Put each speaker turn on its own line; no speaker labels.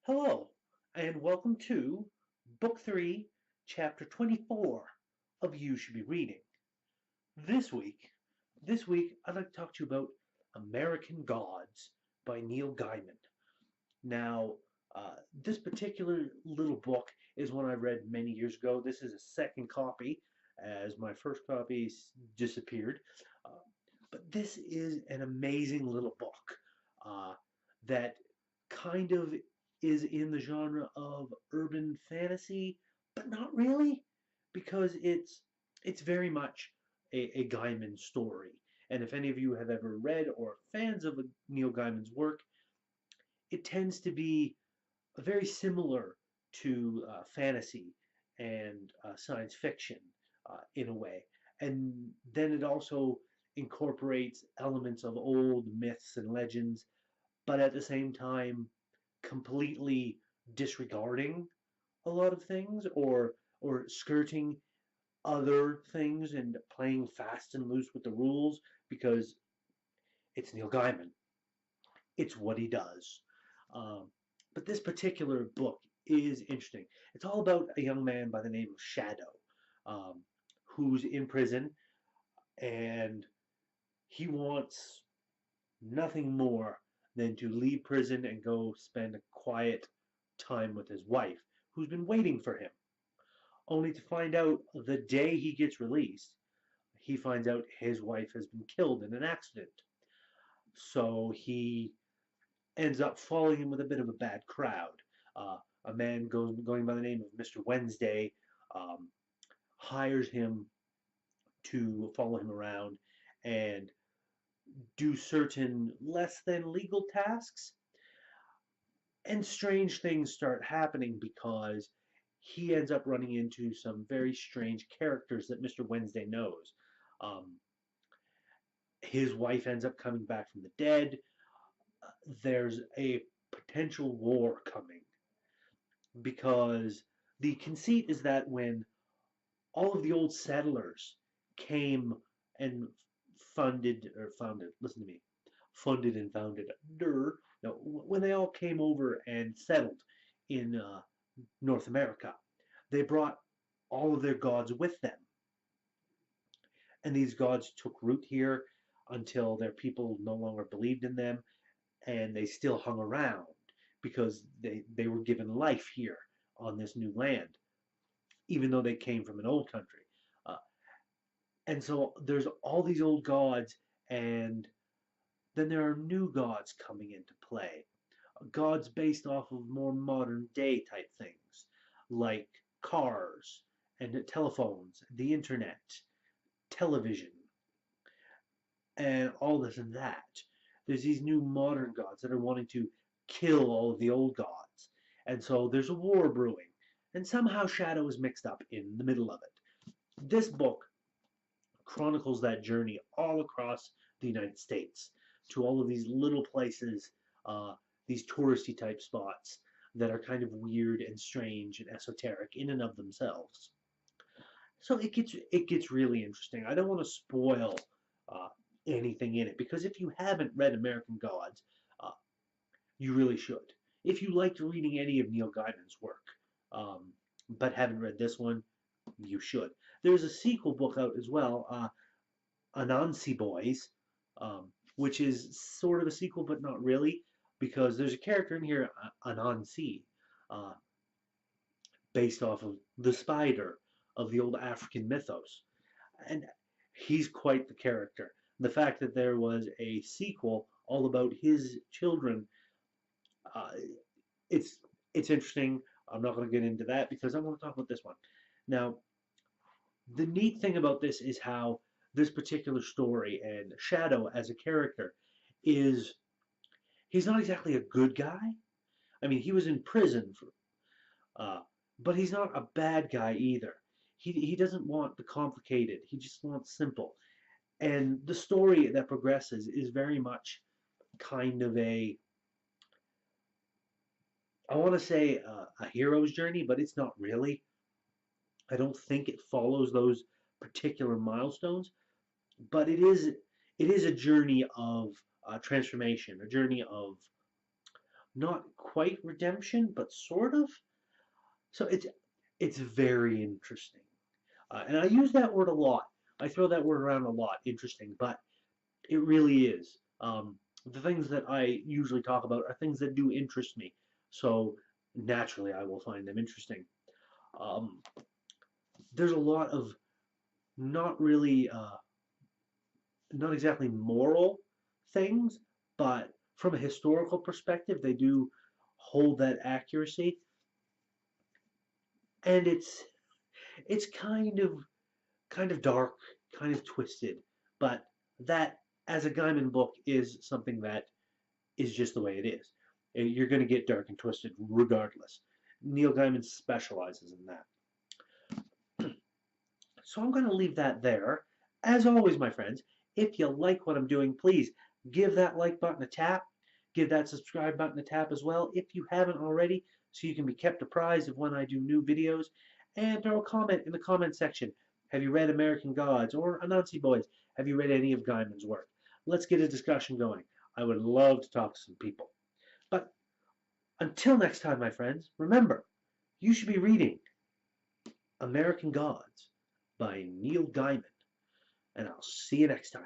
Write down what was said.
Hello, and welcome to Book 3, Chapter 24 of You Should Be Reading. This week, I'd like to talk to you about American Gods by Neil Gaiman. Now, this particular little book is one I read many years ago. This is a second copy, as my first copy disappeared. Uh, but this is an amazing little book that kind of is in the genre of urban fantasy, but not really, because it's very much a Gaiman story. And if any of you have ever read or are fans of Neil Gaiman's work, it tends to be very similar to fantasy and science fiction in a way. And then it also incorporates elements of old myths and legends, but at the same time, completely disregarding a lot of things or skirting other things and playing fast and loose with the rules because it's Neil Gaiman. It's what he does. Um, but this particular book is interesting. It's all about a young man by the name of Shadow, um, who's in prison, and he wants nothing more than to leave prison and go spend a quiet time with his wife, who's been waiting for him. Only to find out the day he gets released, he finds out his wife has been killed in an accident. So he ends up falling in with a bit of a bad crowd. A man going by the name of Mr. Wednesday um, hires him to follow him around and do certain less than legal tasks. And strange things start happening because he ends up running into some very strange characters that Mr. Wednesday knows. Um, his wife ends up coming back from the dead. There's a potential war coming because the conceit is that when all of the old settlers came and listen to me, funded and founded, no, when they all came over and settled in North America, they brought all of their gods with them. And these gods took root here until their people no longer believed in them, and they still hung around because they were given life here on this new land, even though they came from an old country. Uh, and so there's all these old gods, and then there are new gods coming into play. Gods based off of more modern day type things, like cars and telephones, the internet, television, and all this and that. There's these new modern gods that are wanting to kill all of the old gods. And so there's a war brewing. And somehow Shadow is mixed up in the middle of it. This book chronicles that journey all across the United States to all of these little places, these touristy type spots that are kind of weird and strange and esoteric in and of themselves. So it gets really interesting. I don't want to spoil uh, anything in it because if you haven't read American Gods, uh, you really should. If you liked reading any of Neil Gaiman's work, but haven't read this one, you should. There's a sequel book out as well, Anansi Boys, which is sort of a sequel, but not really, because there's a character in here, Anansi, uh, based off of the spider of the old African mythos. And he's quite the character. The fact that there was a sequel all about his children, uh, it's it's interesting. I'm not going to get into that because I want to talk about this one. Now, the neat thing about this is how this particular story and Shadow as a character is he's not exactly a good guy. I mean, he was in prison for, uh, but he's not a bad guy either. He doesn't want the complicated. He just wants simple. And the story that progresses is very much kind of I want to say a hero's journey, but it's not really. I don't think it follows those particular milestones, but it is a journey of transformation, a journey of not quite redemption, but sort of. So it's very interesting, and I use that word a lot. I throw that word around a lot, interesting, but it really is. The things that I usually talk about are things that do interest me, so naturally I will find them interesting. Um, there's a lot of not really, not exactly moral things, but from a historical perspective, they do hold that accuracy, and it's kind of dark, kind of twisted, but that as a Gaiman book is something that is just the way it is. You're going to get dark and twisted regardless. Neil Gaiman specializes in that. So I'm going to leave that there. As always, my friends, if you like what I'm doing, please give that like button a tap. Give that subscribe button a tap as well if you haven't already, so you can be kept apprised of when I do new videos. And throw a comment in the comment section. Have you read American Gods or Anansi Boys? Have you read any of Gaiman's work? Let's get a discussion going. I would love to talk to some people. But until next time, my friends, remember, you should be reading American Gods by Neil Gaiman, and I'll see you next time.